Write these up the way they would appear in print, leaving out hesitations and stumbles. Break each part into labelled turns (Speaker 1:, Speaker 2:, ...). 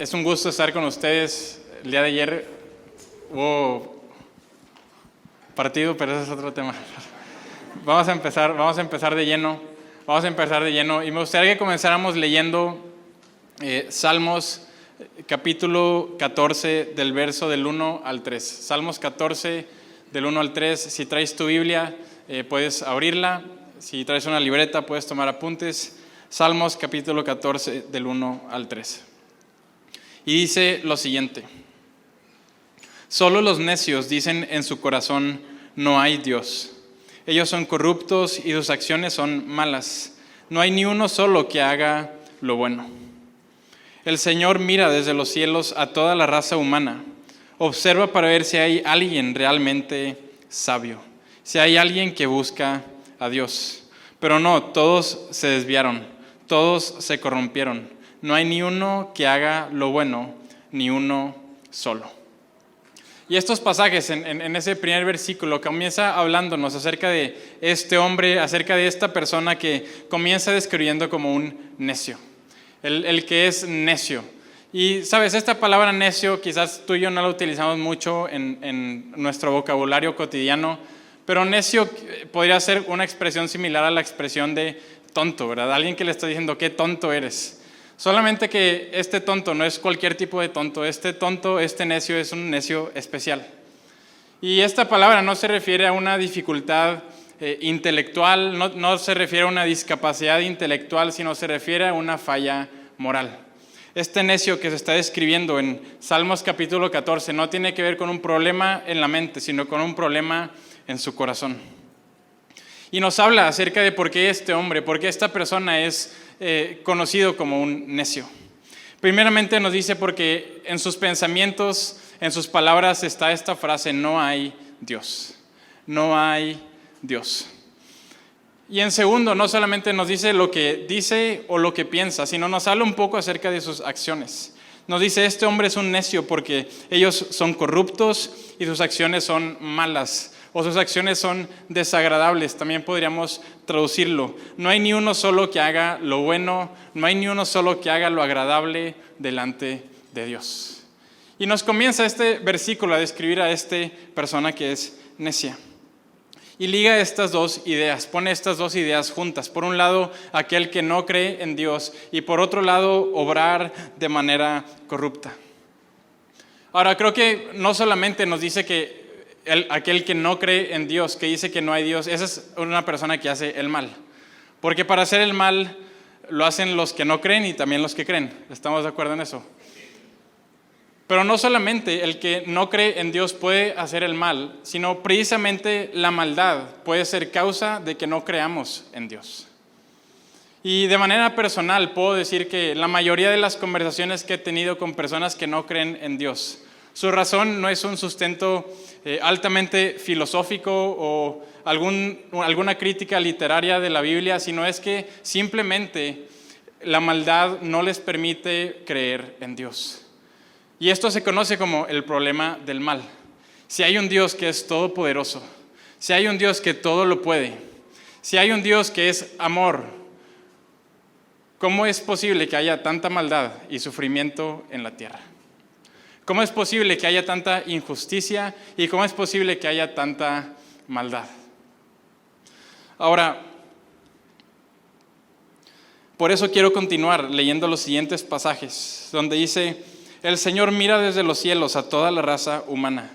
Speaker 1: Es un gusto estar con ustedes. El día de ayer hubo partido, pero ese es otro tema. Vamos a empezar de lleno. Y me gustaría que comenzáramos leyendo Salmos capítulo 14 del verso del 1 al 3. Salmos 14 del 1 al 3. Si traes tu Biblia, puedes abrirla. Si traes una libreta, puedes tomar apuntes. Salmos capítulo 14 del 1 al 3. Y dice lo siguiente: solo los necios dicen en su corazón, no hay Dios. Ellos son corruptos y sus acciones son malas. No hay ni uno solo que haga lo bueno. El Señor mira desde los cielos a toda la raza humana. Observa para ver si hay alguien realmente sabio, si hay alguien que busca a Dios. Pero no, todos se desviaron, todos se corrompieron. No hay ni uno que haga lo bueno, ni uno solo. Y estos pasajes en ese primer versículo comienza hablándonos acerca de este hombre, acerca de esta persona que comienza describiendo como un necio, el que es necio. Y sabes, esta palabra necio quizás tú y yo no la utilizamos mucho en nuestro vocabulario cotidiano, pero necio podría ser una expresión similar a la expresión de tonto, ¿verdad? Alguien que le está diciendo qué tonto eres. Solamente que este tonto no es cualquier tipo de tonto, este necio es un necio especial. Y esta palabra no se refiere a una dificultad intelectual, no se refiere a una discapacidad intelectual, sino se refiere a una falla moral. Este necio que se está describiendo en Salmos capítulo 14 no tiene que ver con un problema en la mente, sino con un problema en su corazón. Y nos habla acerca de por qué este hombre, por qué esta persona es conocido como un necio. Primeramente nos dice porque en sus pensamientos, en sus palabras está esta frase: no hay Dios, no hay Dios. Y en segundo, no solamente nos dice lo que dice o lo que piensa, sino nos habla un poco acerca de sus acciones. Nos dice, este hombre es un necio porque ellos son corruptos y sus acciones son malas. O sus acciones son desagradables, también podríamos traducirlo. No hay ni uno solo que haga lo bueno, no hay ni uno solo que haga lo agradable delante de Dios. Y nos comienza este versículo a describir a esta persona que es necia. Y liga estas dos ideas, pone estas dos ideas juntas. Por un lado, aquel que no cree en Dios, y por otro lado, obrar de manera corrupta. Ahora, creo que no solamente nos dice que aquel que no cree en Dios, que dice que no hay Dios, esa es una persona que hace el mal. Porque para hacer el mal lo hacen los que no creen y también los que creen. ¿Estamos de acuerdo en eso? Pero no solamente el que no cree en Dios puede hacer el mal, sino precisamente la maldad puede ser causa de que no creamos en Dios. Y de manera personal puedo decir que la mayoría de las conversaciones que he tenido con personas que no creen en Dios, su razón no es un sustento altamente filosófico o alguna crítica literaria de la Biblia, sino es que simplemente la maldad no les permite creer en Dios. Y esto se conoce como el problema del mal. Si hay un Dios que es todopoderoso, si hay un Dios que todo lo puede, si hay un Dios que es amor, ¿cómo es posible que haya tanta maldad y sufrimiento en la tierra? ¿Cómo es posible que haya tanta injusticia y cómo es posible que haya tanta maldad? Ahora, por eso quiero continuar leyendo los siguientes pasajes, donde dice, el Señor mira desde los cielos a toda la raza humana.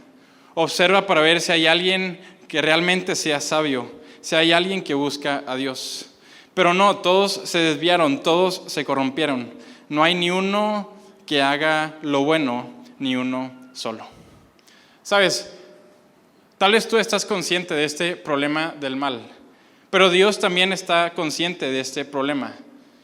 Speaker 1: Observa para ver si hay alguien que realmente sea sabio, si hay alguien que busca a Dios. Pero no, todos se desviaron, todos se corrompieron. No hay ni uno que haga lo bueno, ni uno solo. Sabes, tal vez tú estás consciente de este problema del mal, pero Dios también está consciente de este problema,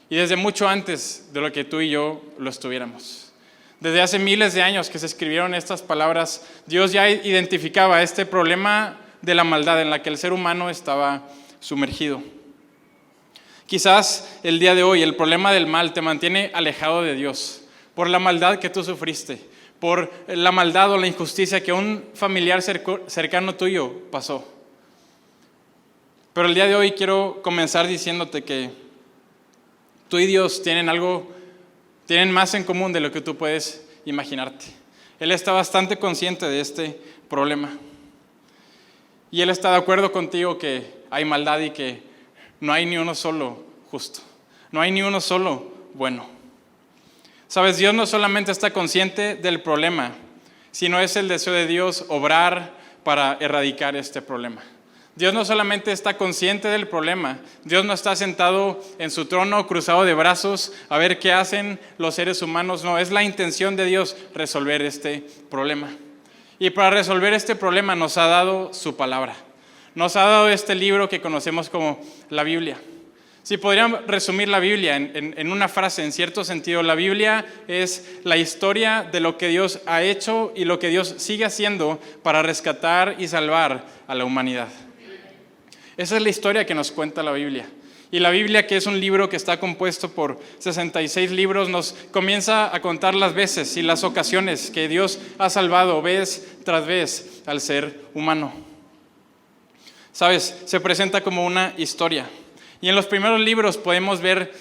Speaker 1: y desde mucho antes de lo que tú y yo lo estuviéramos. Desde hace miles de años que se escribieron estas palabras, Dios ya identificaba este problema de la maldad en la que el ser humano estaba sumergido. Quizás el día de hoy el problema del mal te mantiene alejado de Dios por la maldad que tú sufriste, por la maldad o la injusticia que un familiar cercano tuyo pasó. Pero el día de hoy quiero comenzar diciéndote que tú y Dios tienen algo Tienen más en común de lo que tú puedes imaginarte. Él está bastante consciente de este problema. Y Él está de acuerdo contigo que hay maldad y que no hay ni uno solo justo. No hay ni uno solo bueno. Sabes, Dios no solamente está consciente del problema, sino es el deseo de Dios obrar para erradicar este problema. Dios no solamente está consciente del problema, Dios no está sentado en su trono cruzado de brazos a ver qué hacen los seres humanos. No, es la intención de Dios resolver este problema. Y para resolver este problema nos ha dado su palabra. Nos ha dado este libro que conocemos como la Biblia. Si podrían resumir la Biblia en una frase, en cierto sentido, la Biblia es la historia de lo que Dios ha hecho y lo que Dios sigue haciendo para rescatar y salvar a la humanidad. Esa es la historia que nos cuenta la Biblia. Y la Biblia, que es un libro que está compuesto por 66 libros, nos comienza a contar las veces y las ocasiones que Dios ha salvado vez tras vez al ser humano. ¿Sabes? Se presenta como una historia. Y en los primeros libros podemos ver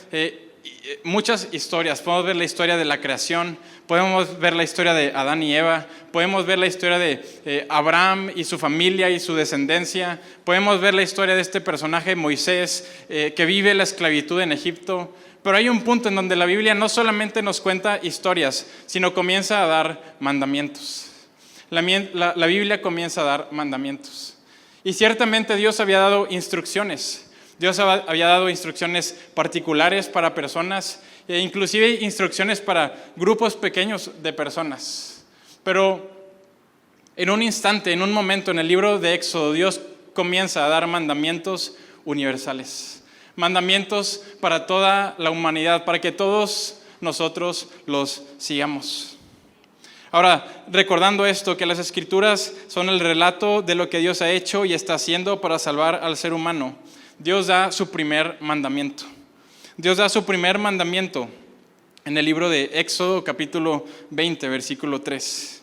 Speaker 1: muchas historias. Podemos ver la historia de la creación, podemos ver la historia de Adán y Eva, podemos ver la historia de Abraham y su familia y su descendencia, podemos ver la historia de este personaje Moisés que vive la esclavitud en Egipto. Pero hay un punto en donde la Biblia no solamente nos cuenta historias, sino comienza a dar mandamientos. La Biblia comienza a dar mandamientos. Y ciertamente Dios había dado instrucciones. Dios había dado instrucciones particulares para personas, e inclusive instrucciones para grupos pequeños de personas. Pero en un instante, en un momento, en el libro de Éxodo, Dios comienza a dar mandamientos universales. Mandamientos para toda la humanidad, para que todos nosotros los sigamos. Ahora, recordando esto, que las Escrituras son el relato de lo que Dios ha hecho y está haciendo para salvar al ser humano, Dios da su primer mandamiento. Dios da su primer mandamiento en el libro de Éxodo, capítulo 20, versículo 3.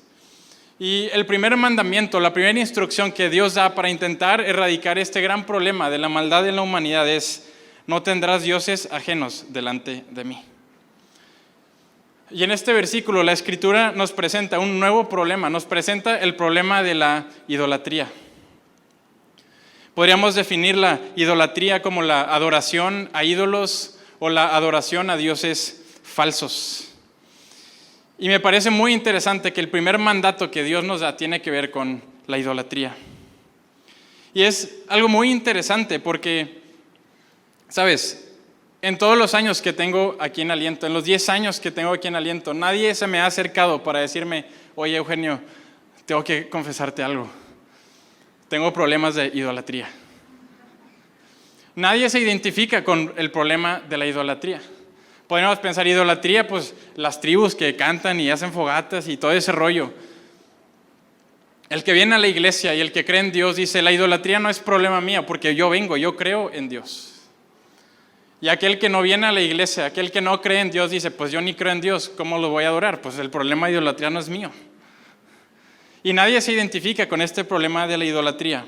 Speaker 1: Y el primer mandamiento, la primera instrucción que Dios da para intentar erradicar este gran problema de la maldad en la humanidad es: no tendrás dioses ajenos delante de mí. Y en este versículo la Escritura nos presenta un nuevo problema, nos presenta el problema de la idolatría. Podríamos definir la idolatría como la adoración a ídolos o la adoración a dioses falsos. Y me parece muy interesante que el primer mandato que Dios nos da tiene que ver con la idolatría. Y es algo muy interesante porque, ¿sabes? En todos los años que tengo aquí en Aliento, en los 10 años que tengo aquí en Aliento, nadie se me ha acercado para decirme: oye, Eugenio, tengo que confesarte algo. Tengo problemas de idolatría. Nadie se identifica con el problema de la idolatría. Podemos pensar idolatría, pues las tribus que cantan y hacen fogatas y todo ese rollo. El que viene a la iglesia y el que cree en Dios dice: la idolatría no es problema mío porque yo creo en Dios. Y aquel que no viene a la iglesia, aquel que no cree en Dios dice: pues yo ni creo en Dios, ¿cómo lo voy a adorar? Pues el problema de idolatría no es mío. Y nadie se identifica con este problema de la idolatría.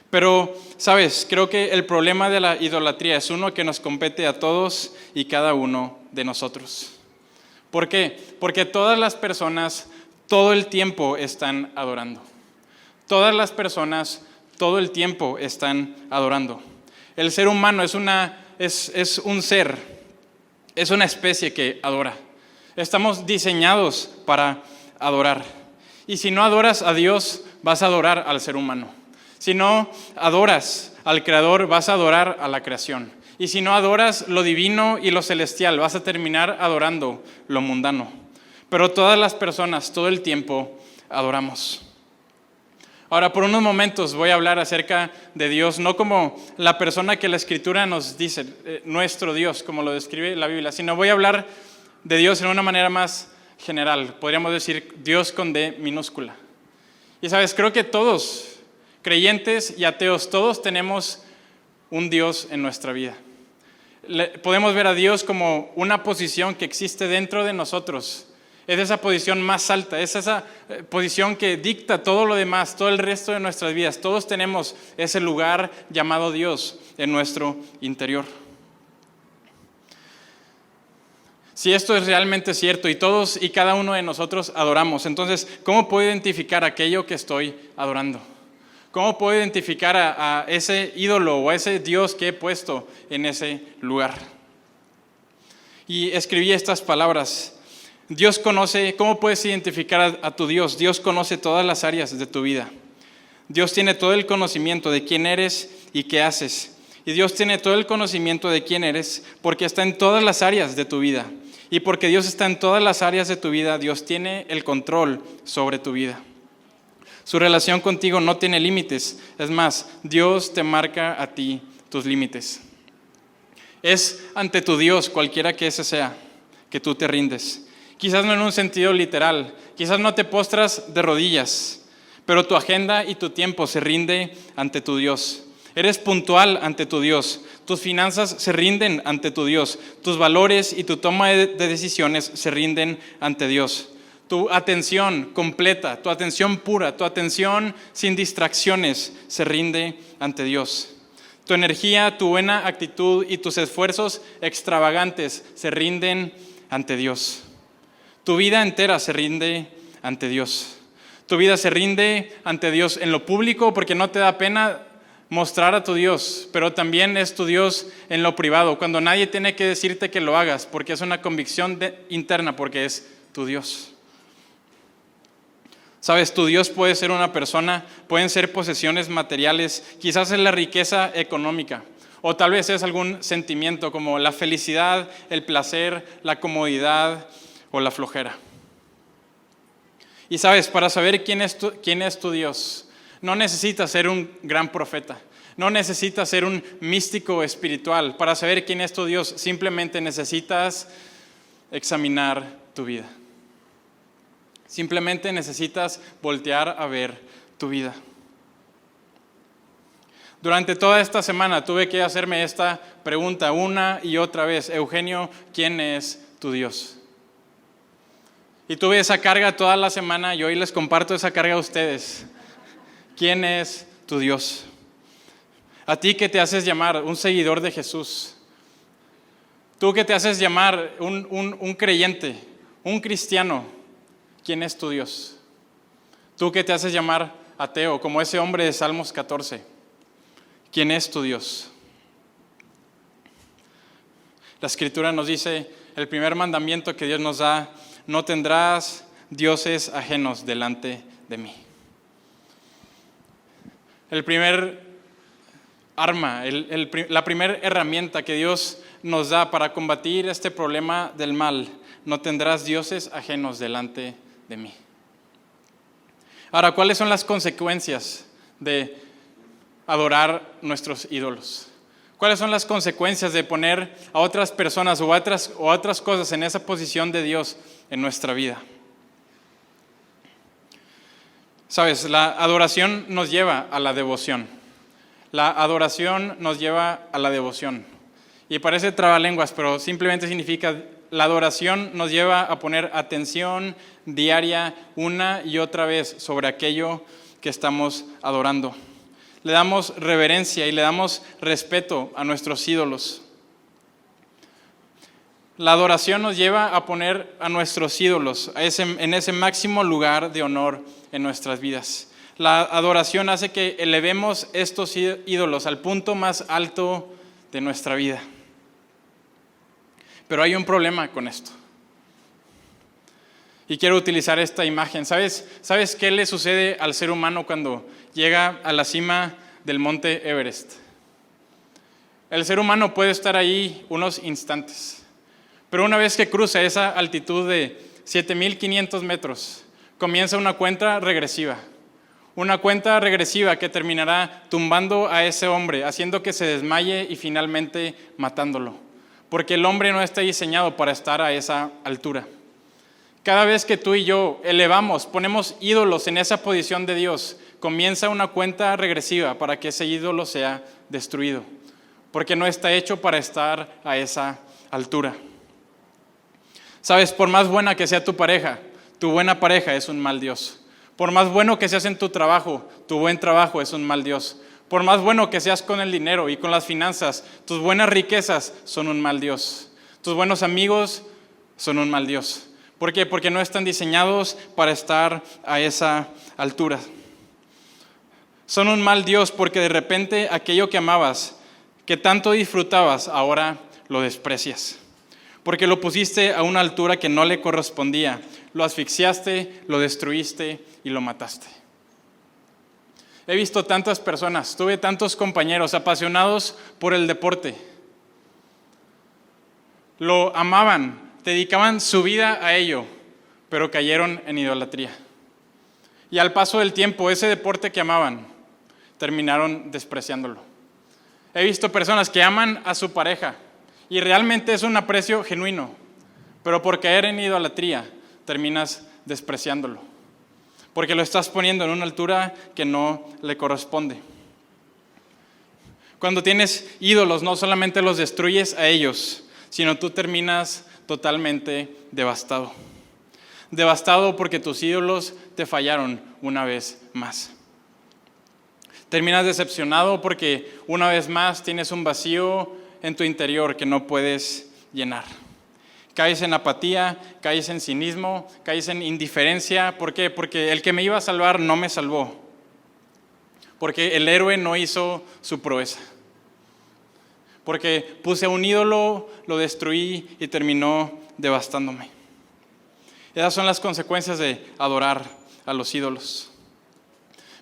Speaker 1: Pero, ¿sabes? Creo que el problema de la idolatría es uno que nos compete a todos y cada uno de nosotros. ¿Por qué? Porque todas las personas todo el tiempo están adorando. Todas las personas todo el tiempo están adorando. El ser humano es un ser, es una especie que adora. Estamos diseñados para adorar. Y si no adoras a Dios, vas a adorar al ser humano. Si no adoras al Creador, vas a adorar a la creación. Y si no adoras lo divino y lo celestial, vas a terminar adorando lo mundano. Pero todas las personas, todo el tiempo, adoramos. Ahora, por unos momentos voy a hablar acerca de Dios, no como la persona que la Escritura nos dice, nuestro Dios, como lo describe la Biblia, sino voy a hablar de Dios en una manera más general. Podríamos decir Dios con D minúscula. Y sabes, creo que todos, creyentes y ateos, todos tenemos un Dios en nuestra vida. Podemos ver a Dios como una posición que existe dentro de nosotros. Es esa posición más alta, es esa posición que dicta todo lo demás, todo el resto de nuestras vidas. Todos tenemos ese lugar llamado Dios en nuestro interior. Si esto es realmente cierto y todos y cada uno de nosotros adoramos, entonces, ¿cómo puedo identificar aquello que estoy adorando? ¿Cómo puedo identificar a ese ídolo o a ese Dios que he puesto en ese lugar? Y escribí estas palabras. Dios conoce, ¿cómo puedes identificar a tu Dios? Dios conoce todas las áreas de tu vida. Dios tiene todo el conocimiento de quién eres y qué haces. Y Dios tiene todo el conocimiento de quién eres porque está en todas las áreas de tu vida. Y porque Dios está en todas las áreas de tu vida, Dios tiene el control sobre tu vida. Su relación contigo no tiene límites. Es más, Dios te marca a ti tus límites. Es ante tu Dios, cualquiera que ese sea, que tú te rindes. Quizás no en un sentido literal, quizás no te postras de rodillas, pero tu agenda y tu tiempo se rinde ante tu Dios. Eres puntual ante tu Dios. Tus finanzas se rinden ante tu Dios. Tus valores y tu toma de decisiones se rinden ante Dios. Tu atención completa, tu atención pura, tu atención sin distracciones se rinde ante Dios. Tu energía, tu buena actitud y tus esfuerzos extravagantes se rinden ante Dios. Tu vida entera se rinde ante Dios. Tu vida se rinde ante Dios en lo público porque no te da pena mostrar a tu Dios, pero también es tu Dios en lo privado, cuando nadie tiene que decirte que lo hagas, porque es una convicción interna, porque es tu Dios. Sabes, tu Dios puede ser una persona, pueden ser posesiones materiales, quizás es la riqueza económica, o tal vez es algún sentimiento como la felicidad, el placer, la comodidad o la flojera. Y sabes, para saber quién es tu Dios, no necesitas ser un gran profeta, no necesitas ser un místico espiritual. Para saber quién es tu Dios, simplemente necesitas examinar tu vida. Simplemente necesitas voltear a ver tu vida. Durante toda esta semana tuve que hacerme esta pregunta una y otra vez. Eugenio, ¿quién es tu Dios? Y tuve esa carga toda la semana y hoy les comparto esa carga a ustedes. ¿Quién es tu Dios? A ti que te haces llamar un seguidor de Jesús. Tú que te haces llamar un creyente, un cristiano. ¿Quién es tu Dios? Tú que te haces llamar ateo, como ese hombre de Salmos 14. ¿Quién es tu Dios? La Escritura nos dice, el primer mandamiento que Dios nos da, no tendrás dioses ajenos delante de mí. El primer arma, la primera herramienta que Dios nos da para combatir este problema del mal, no tendrás dioses ajenos delante de mí. Ahora, ¿cuáles son las consecuencias de adorar nuestros ídolos? ¿Cuáles son las consecuencias de poner a otras personas o otras cosas en esa posición de Dios en nuestra vida? Sabes, la adoración nos lleva a la devoción. La adoración nos lleva a la devoción. Y parece trabalenguas, pero simplemente significa la adoración nos lleva a poner atención diaria una y otra vez sobre aquello que estamos adorando. Le damos reverencia y le damos respeto a nuestros ídolos. La adoración nos lleva a poner a nuestros ídolos en ese máximo lugar de honor en nuestras vidas. La adoración hace que elevemos estos ídolos al punto más alto de nuestra vida. Pero hay un problema con esto. Y quiero utilizar esta imagen. ¿Sabes qué le sucede al ser humano cuando llega a la cima del monte Everest? El ser humano puede estar ahí unos instantes. Pero una vez que cruza esa altitud de 7,500 metros, comienza una cuenta regresiva. Una cuenta regresiva que terminará tumbando a ese hombre, haciendo que se desmaye y finalmente matándolo. Porque el hombre no está diseñado para estar a esa altura. Cada vez que tú y yo ponemos ídolos en esa posición de Dios, comienza una cuenta regresiva para que ese ídolo sea destruido. Porque no está hecho para estar a esa altura. Sabes, por más buena que sea tu pareja, tu buena pareja es un mal Dios. Por más bueno que seas en tu trabajo, tu buen trabajo es un mal Dios. Por más bueno que seas con el dinero y con las finanzas, tus buenas riquezas son un mal Dios. Tus buenos amigos son un mal Dios. ¿Por qué? Porque no están diseñados para estar a esa altura. Son un mal Dios porque de repente aquello que amabas, que tanto disfrutabas, ahora lo desprecias. Porque lo pusiste a una altura que no le correspondía. Lo asfixiaste, lo destruiste y lo mataste. He visto tantas personas, tuve tantos compañeros apasionados por el deporte. Lo amaban, dedicaban su vida a ello, pero cayeron en idolatría. Y al paso del tiempo, ese deporte que amaban, terminaron despreciándolo. He visto personas que aman a su pareja y realmente es un aprecio genuino, pero por caer en idolatría terminas despreciándolo, porque lo estás poniendo en una altura que no le corresponde. Cuando tienes ídolos, no solamente los destruyes a ellos, sino tú terminas totalmente devastado. Devastado porque tus ídolos te fallaron una vez más. Terminas decepcionado porque una vez más tienes un vacío en tu interior que no puedes llenar. Caes en apatía, caes en cinismo, caes en indiferencia. ¿Por qué? Porque el que me iba a salvar no me salvó. Porque el héroe no hizo su proeza. Porque puse a un ídolo, lo destruí y terminó devastándome. Esas son las consecuencias de adorar a los ídolos.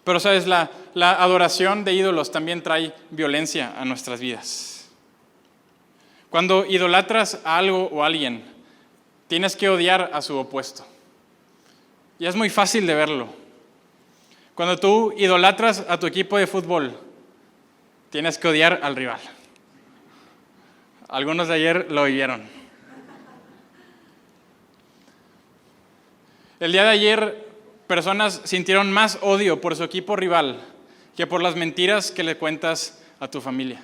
Speaker 1: Pero sabes, la adoración de ídolos también trae violencia a nuestras vidas. Cuando idolatras a algo o a alguien, tienes que odiar a su opuesto. Y es muy fácil de verlo. Cuando tú idolatras a tu equipo de fútbol, tienes que odiar al rival. Algunos de ayer lo vivieron. El día de ayer, personas sintieron más odio por su equipo rival que por las mentiras que le cuentas a tu familia.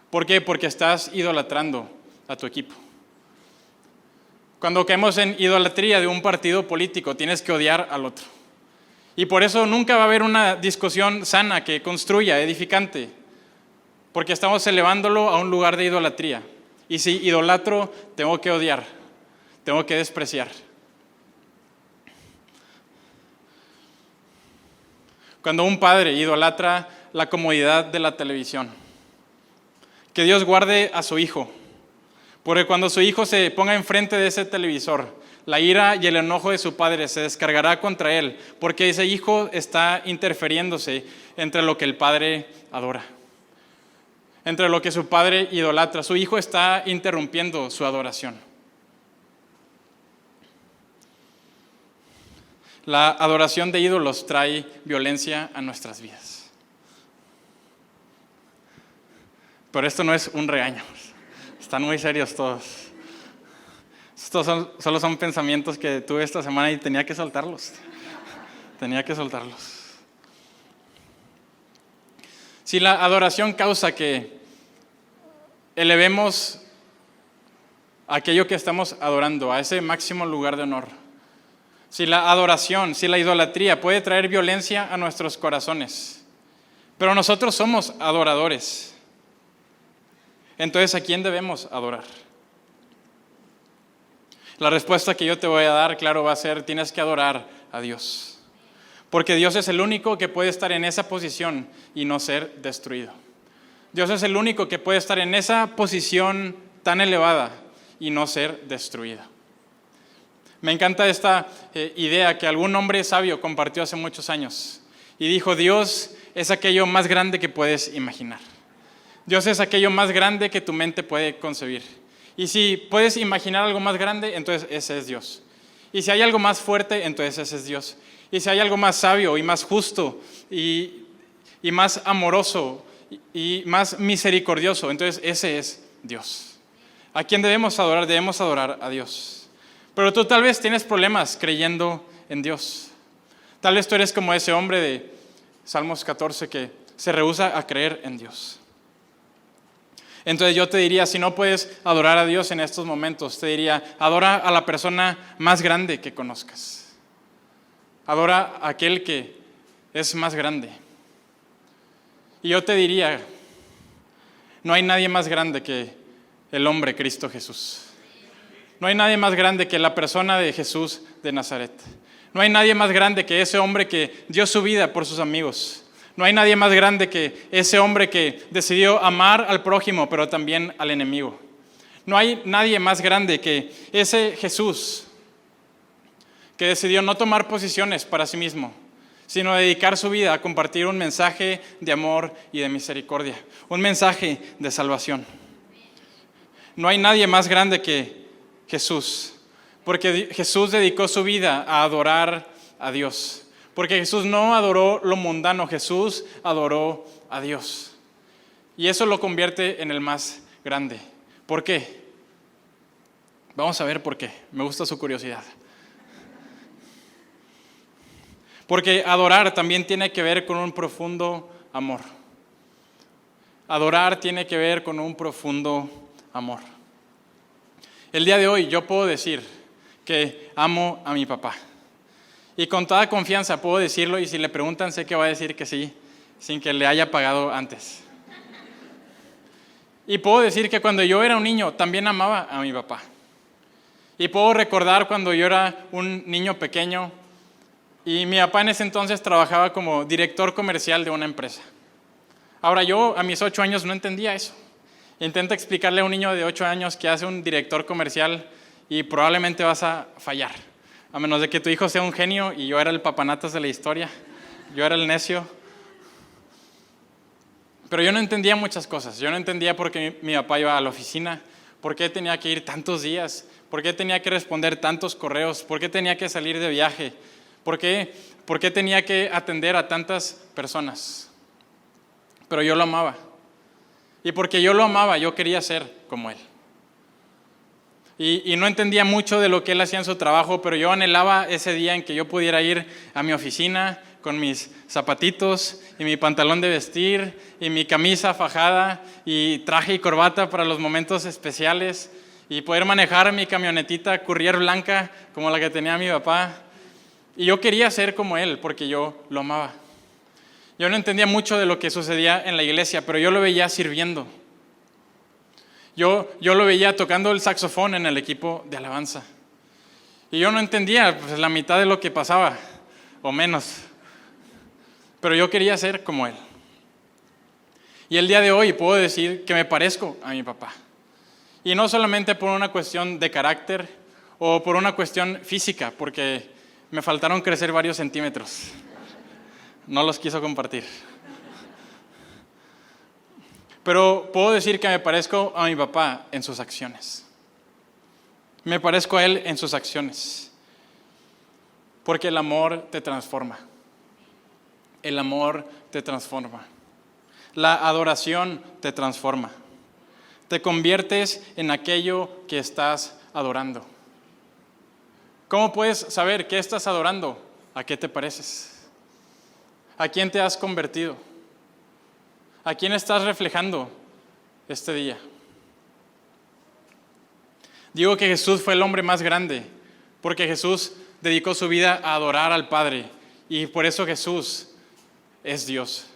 Speaker 1: ¿Por qué? Porque estás idolatrando a tu equipo. Cuando caemos en idolatría de un partido político, tienes que odiar al otro. Y por eso nunca va a haber una discusión sana que construya, edificante, porque estamos elevándolo a un lugar de idolatría. Y si idolatro, tengo que odiar, tengo que despreciar. Cuando un padre idolatra la comodidad de la televisión, que Dios guarde a su hijo, porque cuando su hijo se ponga enfrente de ese televisor, la ira y el enojo de su padre se descargará contra él, porque ese hijo está interfiriéndose entre lo que el padre adora, entre lo que su padre idolatra. Su hijo está interrumpiendo su adoración. La adoración de ídolos trae violencia a nuestras vidas. Pero esto no es un regaño. Están muy serios todos. Estos solo son pensamientos que tuve esta semana y tenía que soltarlos. Si la adoración causa que elevemos aquello que estamos adorando a ese máximo lugar de honor, si la adoración, si la idolatría puede traer violencia a nuestros corazones, pero nosotros somos adoradores, entonces ¿a quién debemos adorar? La respuesta que yo te voy a dar, claro, va a ser: tienes que adorar a Dios. Porque Dios es el único que puede estar en esa posición y no ser destruido. Dios es el único que puede estar en esa posición tan elevada y no ser destruido. Me encanta esta idea que algún hombre sabio compartió hace muchos años. Y dijo: Dios es aquello más grande que puedes imaginar. Dios es aquello más grande que tu mente puede concebir. Y si puedes imaginar algo más grande, entonces ese es Dios. Y si hay algo más fuerte, entonces ese es Dios. Y si hay algo más sabio y más justo y más amoroso y más misericordioso, entonces ese es Dios. ¿A quién debemos adorar? Debemos adorar a Dios. Pero tú tal vez tienes problemas creyendo en Dios. Tal vez tú eres como ese hombre de Salmos 14 que se rehúsa a creer en Dios. Entonces yo te diría, si no puedes adorar a Dios en estos momentos, te diría: adora a la persona más grande que conozcas. Adora a aquel que es más grande. Y yo te diría, no hay nadie más grande que el hombre Cristo Jesús. No hay nadie más grande que la persona de Jesús de Nazaret. No hay nadie más grande que ese hombre que dio su vida por sus amigos. No hay nadie más grande que ese hombre que decidió amar al prójimo, pero también al enemigo. No hay nadie más grande que ese Jesús que decidió no tomar posiciones para sí mismo, sino dedicar su vida a compartir un mensaje de amor y de misericordia, un mensaje de salvación. No hay nadie más grande que Jesús, porque Jesús dedicó su vida a adorar a Dios, porque Jesús no adoró lo mundano, Jesús adoró a Dios. Y eso lo convierte en el más grande. ¿Por qué? Vamos a ver por qué. Me gusta su curiosidad. Porque adorar también tiene que ver con un profundo amor. Adorar tiene que ver con un profundo amor. El día de hoy yo puedo decir que amo a mi papá. Y con toda confianza puedo decirlo, y si le preguntan sé que va a decir que sí, sin que le haya pagado antes. Y puedo decir que cuando yo era un niño también amaba a mi papá. Y puedo recordar cuando yo era un niño pequeño y mi papá en ese entonces trabajaba como director comercial de una empresa. Ahora yo a mis 8 años no entendía eso. Intenta explicarle a un niño de 8 años qué hace un director comercial y probablemente vas a fallar. A menos de que tu hijo sea un genio y yo era el papanatas de la historia. Yo era el necio. Pero yo no entendía muchas cosas. Yo no entendía por qué mi papá iba a la oficina, por qué tenía que ir tantos días, por qué tenía que responder tantos correos, por qué tenía que salir de viaje, por qué tenía que atender a tantas personas. Pero yo lo amaba. Y porque yo lo amaba, yo quería ser como él. Y no entendía mucho de lo que él hacía en su trabajo, pero yo anhelaba ese día en que yo pudiera ir a mi oficina con mis zapatitos y mi pantalón de vestir y mi camisa fajada y traje y corbata para los momentos especiales y poder manejar mi camionetita Courier blanca como la que tenía mi papá. Y yo quería ser como él porque yo lo amaba. Yo no entendía mucho de lo que sucedía en la iglesia, pero yo lo veía sirviendo. Yo lo veía tocando el saxofón en el equipo de alabanza. Y yo no entendía pues, la mitad de lo que pasaba, o menos. Pero yo quería ser como él. Y el día de hoy puedo decir que me parezco a mi papá. Y no solamente por una cuestión de carácter o por una cuestión física, porque me faltaron crecer varios centímetros. No los quiso compartir. Pero puedo decir que me parezco a mi papá en sus acciones. Me parezco a él en sus acciones. Porque el amor te transforma. El amor te transforma. La adoración te transforma. Te conviertes en aquello que estás adorando. ¿Cómo puedes saber qué estás adorando? ¿A qué te pareces? ¿A quién te has convertido? ¿A quién estás reflejando este día? Digo que Jesús fue el hombre más grande, porque Jesús dedicó su vida a adorar al Padre, y por eso Jesús es Dios.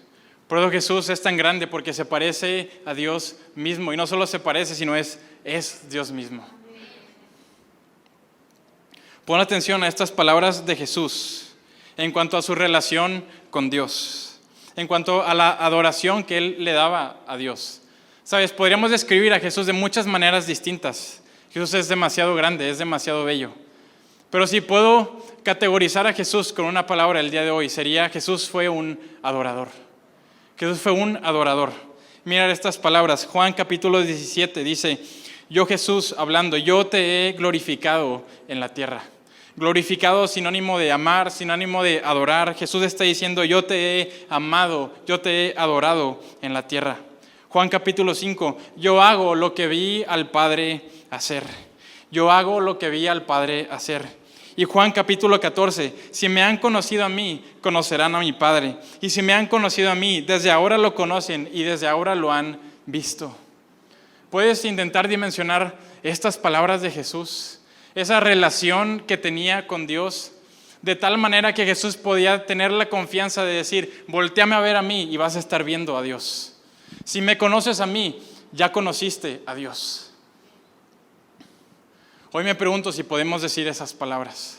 Speaker 1: Por eso Jesús es tan grande, porque se parece a Dios mismo, y no solo se parece, sino es Dios mismo. Pon atención a estas palabras de Jesús en cuanto a su relación con Dios. En cuanto a la adoración que él le daba a Dios. Sabes, podríamos describir a Jesús de muchas maneras distintas. Jesús es demasiado grande, es demasiado bello. Pero si puedo categorizar a Jesús con una palabra el día de hoy, sería Jesús fue un adorador. Jesús fue un adorador. Mira estas palabras, Juan capítulo 17 dice, yo Jesús hablando, yo te he glorificado en la tierra. Glorificado, sinónimo de amar, sinónimo de adorar. Jesús está diciendo, yo te he amado, yo te he adorado en la tierra. Juan capítulo 5, yo hago lo que vi al Padre hacer. Yo hago lo que vi al Padre hacer. Y Juan capítulo 14, si me han conocido a mí, conocerán a mi Padre. Y si me han conocido a mí, desde ahora lo conocen y desde ahora lo han visto. ¿Puedes intentar dimensionar estas palabras de Jesús? Esa relación que tenía con Dios, de tal manera que Jesús podía tener la confianza de decir, voltéame a ver a mí y vas a estar viendo a Dios. Si me conoces a mí, ya conociste a Dios. Hoy me pregunto si podemos decir esas palabras.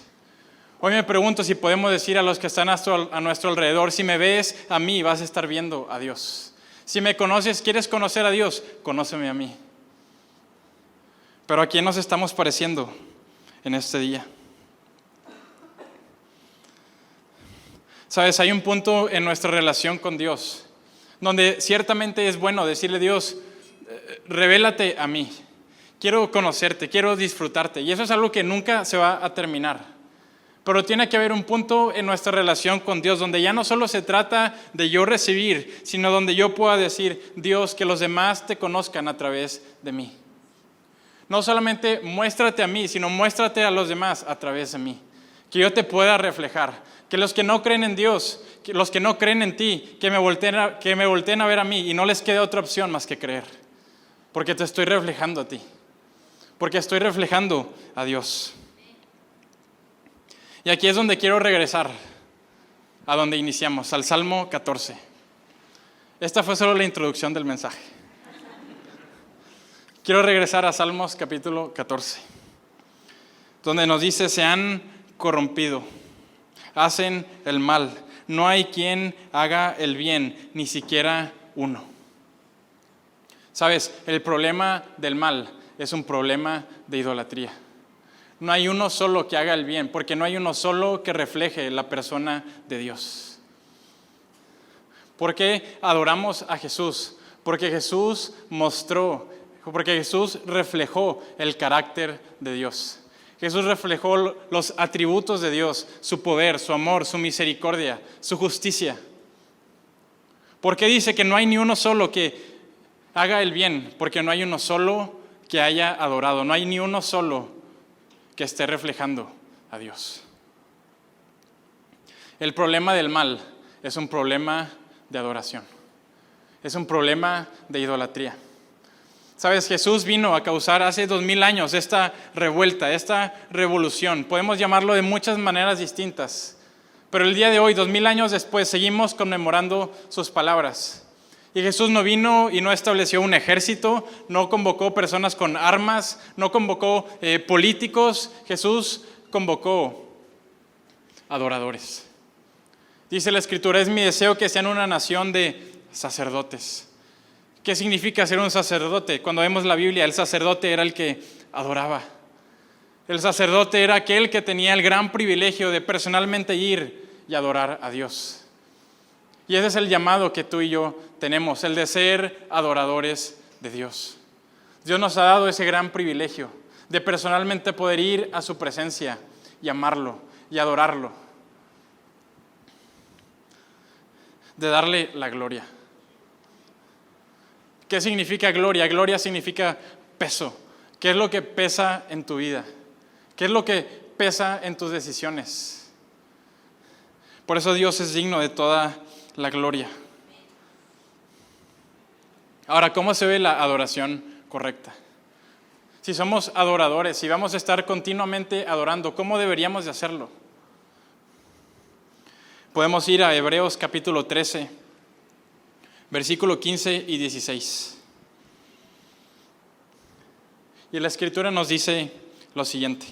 Speaker 1: Hoy me pregunto si podemos decir a los que están a nuestro alrededor, si me ves a mí, vas a estar viendo a Dios. Si me conoces, quieres conocer a Dios, conóceme a mí. Pero ¿a quién nos estamos pareciendo en este día? Sabes, hay un punto en nuestra relación con Dios donde ciertamente es bueno decirle: Dios, revélate a mí. Quiero conocerte, quiero disfrutarte. Y eso es algo que nunca se va a terminar. Pero tiene que haber un punto en nuestra relación con Dios donde ya no solo se trata de yo recibir, sino donde yo pueda decir: Dios, que los demás te conozcan a través de mí. No solamente muéstrate a mí, sino muéstrate a los demás a través de mí. Que yo te pueda reflejar. Que los que no creen en Dios, que los que no creen en ti, que me volteen a ver a mí y no les quede otra opción más que creer. Porque te estoy reflejando a ti. Porque estoy reflejando a Dios. Y aquí es donde quiero regresar, a donde iniciamos, al Salmo 14. Esta fue solo la introducción del mensaje. Quiero regresar a Salmos capítulo 14, donde nos dice: se han corrompido, hacen el mal, no hay quien haga el bien, ni siquiera uno. ¿Sabes? El problema del mal es un problema de idolatría. No hay uno solo que haga el bien, porque no hay uno solo que refleje la persona de Dios. ¿Por qué adoramos a Jesús? Porque Jesús reflejó el carácter de Dios. Jesús reflejó los atributos de Dios, su poder, su amor, su misericordia, su justicia. ¿Por qué dice que no hay ni uno solo que haga el bien? Porque no hay uno solo que haya adorado, no hay ni uno solo que esté reflejando a Dios. El problema del mal es un problema de adoración, es un problema de idolatría. ¿Sabes? Jesús vino a causar hace 2000 años esta revuelta, esta revolución. Podemos llamarlo de muchas maneras distintas, pero el día de hoy, 2000 años después, seguimos conmemorando sus palabras. Y Jesús no vino y no estableció un ejército, no convocó personas con armas, no convocó políticos. Jesús convocó adoradores. Dice la Escritura: es mi deseo que sean una nación de sacerdotes. ¿Qué significa ser un sacerdote? Cuando vemos la Biblia, el sacerdote era el que adoraba. El sacerdote era aquel que tenía el gran privilegio de personalmente ir y adorar a Dios. Y ese es el llamado que tú y yo tenemos, el de ser adoradores de Dios. Dios nos ha dado ese gran privilegio de personalmente poder ir a su presencia y amarlo y adorarlo, de darle la gloria. ¿Qué significa gloria? Gloria significa peso. ¿Qué es lo que pesa en tu vida? ¿Qué es lo que pesa en tus decisiones? Por eso Dios es digno de toda la gloria. Ahora, ¿cómo se ve la adoración correcta? Si somos adoradores, si vamos a estar continuamente adorando, ¿cómo deberíamos de hacerlo? Podemos ir a Hebreos capítulo 13, versículo 15 y 16. Y la Escritura nos dice lo siguiente: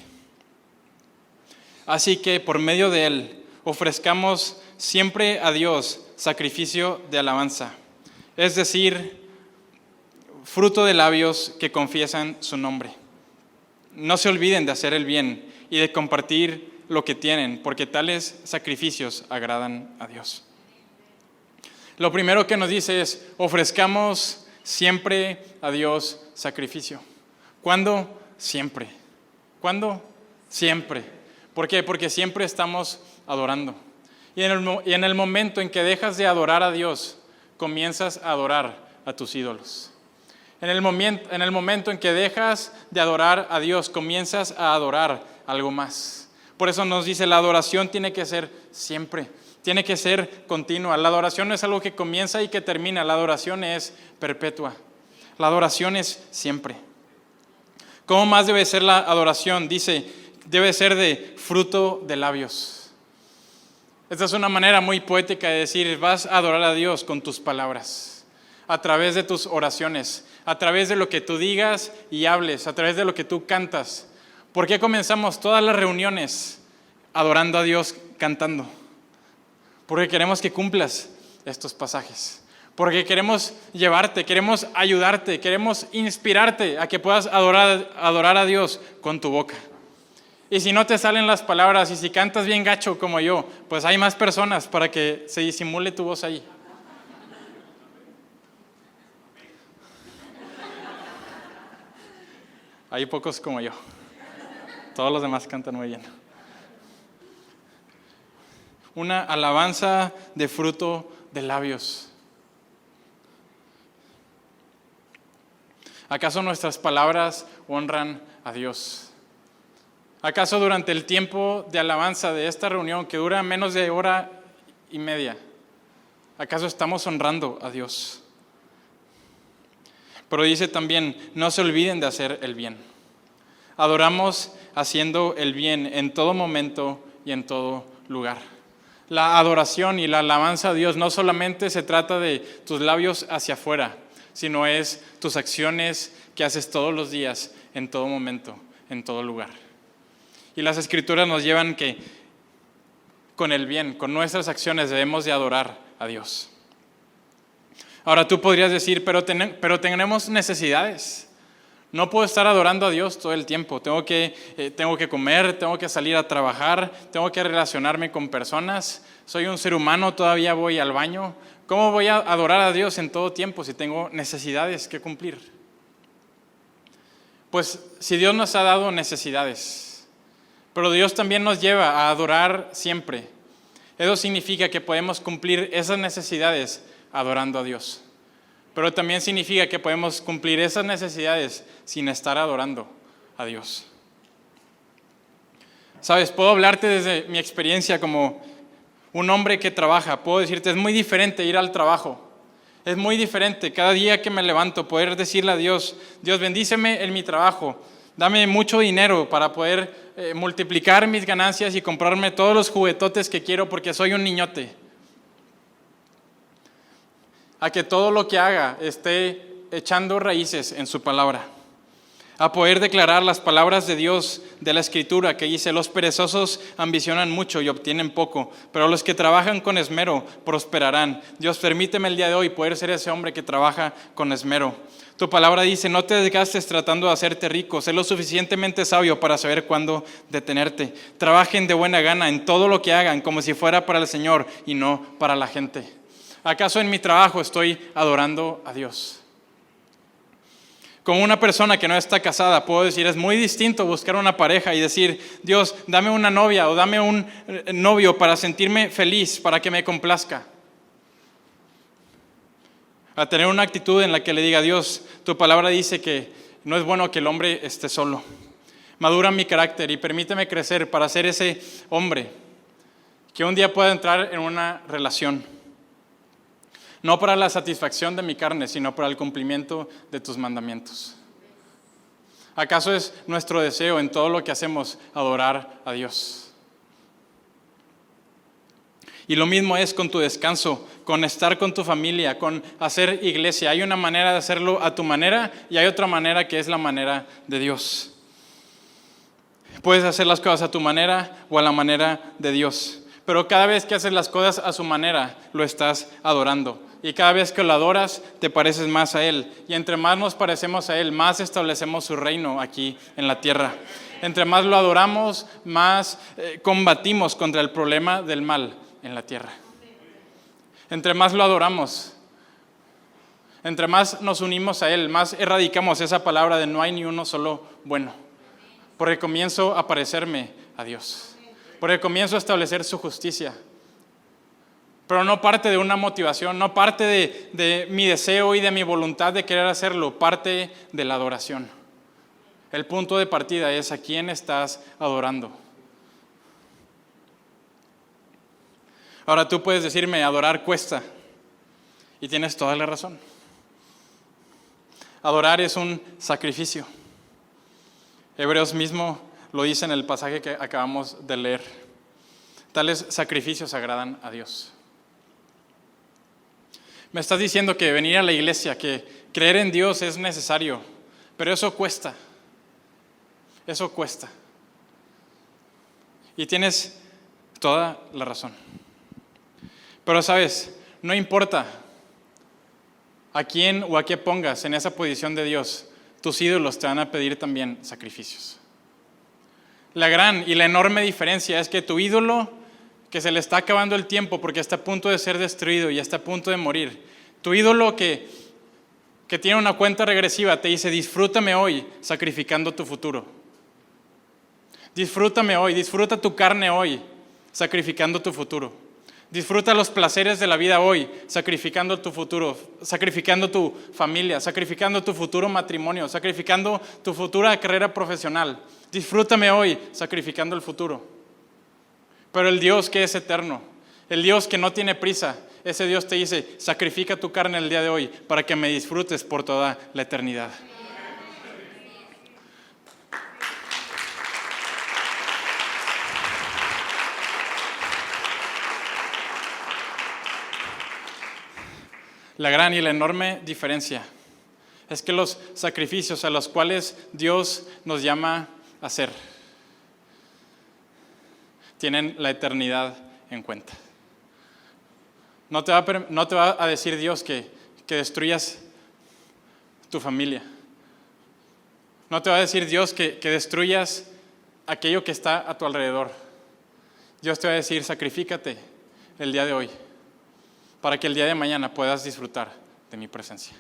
Speaker 1: así que por medio de Él ofrezcamos siempre a Dios sacrificio de alabanza, es decir, fruto de labios que confiesan su nombre. No se olviden de hacer el bien y de compartir lo que tienen, porque tales sacrificios agradan a Dios. Lo primero que nos dice es: ofrezcamos siempre a Dios sacrificio. ¿Cuándo? Siempre. ¿Cuándo? Siempre. ¿Por qué? Porque siempre estamos adorando. Y en el momento en que dejas de adorar a Dios, comienzas a adorar a tus ídolos. En el momento en que dejas de adorar a Dios, comienzas a adorar algo más. Por eso nos dice: la adoración tiene que ser siempre. Tiene que ser continua. La adoración no es algo que comienza y que termina. La adoración es perpetua. La adoración es siempre. ¿Cómo más debe ser la adoración? Dice, debe ser de fruto de labios. Esta es una manera muy poética de decir: vas a adorar a Dios con tus palabras, a través de tus oraciones, a través de lo que tú digas y hables, a través de lo que tú cantas. ¿Por qué comenzamos todas las reuniones adorando a Dios cantando? Porque queremos que cumplas estos pasajes. Porque queremos llevarte, queremos ayudarte, queremos inspirarte a que puedas adorar a Dios con tu boca. Y si no te salen las palabras y si cantas bien gacho como yo, pues hay más personas para que se disimule tu voz ahí. Hay pocos como yo. Todos los demás cantan muy bien. Una alabanza de fruto de labios. ¿Acaso nuestras palabras honran a Dios? ¿Acaso durante el tiempo de alabanza de esta reunión que dura menos de hora y media, acaso estamos honrando a Dios? Pero dice también, no se olviden de hacer el bien. Adoramos haciendo el bien en todo momento y en todo lugar. La adoración y la alabanza a Dios no solamente se trata de tus labios hacia afuera, sino es tus acciones que haces todos los días, en todo momento, en todo lugar. Y las Escrituras nos llevan que con el bien, con nuestras acciones debemos de adorar a Dios. Ahora tú podrías decir, pero tenemos necesidades. No puedo estar adorando a Dios todo el tiempo. Tengo que comer, tengo que salir a trabajar, tengo que relacionarme con personas. Soy un ser humano, todavía voy al baño. ¿Cómo voy a adorar a Dios en todo tiempo si tengo necesidades que cumplir? Pues si Dios nos ha dado necesidades, pero Dios también nos lleva a adorar siempre. Eso significa que podemos cumplir esas necesidades adorando a Dios. Pero también significa que podemos cumplir esas necesidades sin estar adorando a Dios. Sabes, puedo hablarte desde mi experiencia como un hombre que trabaja. Puedo decirte, es muy diferente ir al trabajo. Es muy diferente cada día que me levanto poder decirle a Dios, Dios bendíceme en mi trabajo. Dame mucho dinero para poder multiplicar mis ganancias y comprarme todos los juguetotes que quiero porque soy un niñote. A que todo lo que haga esté echando raíces en su palabra. A poder declarar las palabras de Dios de la Escritura que dice, los perezosos ambicionan mucho y obtienen poco, pero los que trabajan con esmero prosperarán. Dios, permíteme el día de hoy poder ser ese hombre que trabaja con esmero. Tu palabra dice, no te desgastes tratando de hacerte rico, sé lo suficientemente sabio para saber cuándo detenerte. Trabajen de buena gana en todo lo que hagan, como si fuera para el Señor y no para la gente. ¿Acaso en mi trabajo estoy adorando a Dios? Como una persona que no está casada, puedo decir, es muy distinto buscar una pareja y decir, Dios, dame una novia o dame un novio para sentirme feliz, para que me complazca. A tener una actitud en la que le diga, Dios, tu palabra dice que no es bueno que el hombre esté solo. Madura mi carácter y permíteme crecer para ser ese hombre que un día pueda entrar en una relación. No para la satisfacción de mi carne, sino para el cumplimiento de tus mandamientos. ¿Acaso es nuestro deseo en todo lo que hacemos adorar a Dios? Y lo mismo es con tu descanso, con estar con tu familia, con hacer iglesia. Hay una manera de hacerlo a tu manera y hay otra manera que es la manera de Dios. Puedes hacer las cosas a tu manera o a la manera de Dios. Pero cada vez que haces las cosas a su manera, lo estás adorando. Y cada vez que lo adoras, te pareces más a Él. Y entre más nos parecemos a Él, más establecemos su reino aquí en la tierra. Entre más lo adoramos, más combatimos contra el problema del mal en la tierra. Entre más lo adoramos, entre más nos unimos a Él, más erradicamos esa palabra de no hay ni uno solo bueno. Porque comienzo a parecerme a Dios. Porque comienzo a establecer su justicia. Pero no parte de una motivación, no parte de mi deseo y de mi voluntad de querer hacerlo, parte de la adoración. El punto de partida es a quién estás adorando. Ahora tú puedes decirme, adorar cuesta. Y tienes toda la razón. Adorar es un sacrificio. Hebreos mismo lo dice en el pasaje que acabamos de leer. Tales sacrificios agradan a Dios. Me estás diciendo que venir a la iglesia, que creer en Dios es necesario, pero eso cuesta. Eso cuesta. Y tienes toda la razón. Pero sabes, no importa a quién o a qué pongas en esa posición de Dios, tus ídolos te van a pedir también sacrificios. La gran y la enorme diferencia es que tu ídolo, que se le está acabando el tiempo porque está a punto de ser destruido y está a punto de morir, tu ídolo que tiene una cuenta regresiva te dice: disfrútame hoy sacrificando tu futuro. Disfrútame hoy, disfruta tu carne hoy sacrificando tu futuro. Disfruta los placeres de la vida hoy sacrificando tu futuro, sacrificando tu familia, sacrificando tu futuro matrimonio, sacrificando tu futura carrera profesional. Disfrútame hoy sacrificando el futuro. Pero el Dios que es eterno, el Dios que no tiene prisa, ese Dios te dice: sacrifica tu carne el día de hoy para que me disfrutes por toda la eternidad. La gran y la enorme diferencia es que los sacrificios a los cuales Dios nos llama a hacer tienen la eternidad en cuenta. No te va a decir Dios que destruyas tu familia. No te va a decir Dios que destruyas aquello que está a tu alrededor. Dios te va a decir: sacrifícate el día de hoy para que el día de mañana puedas disfrutar de mi presencia.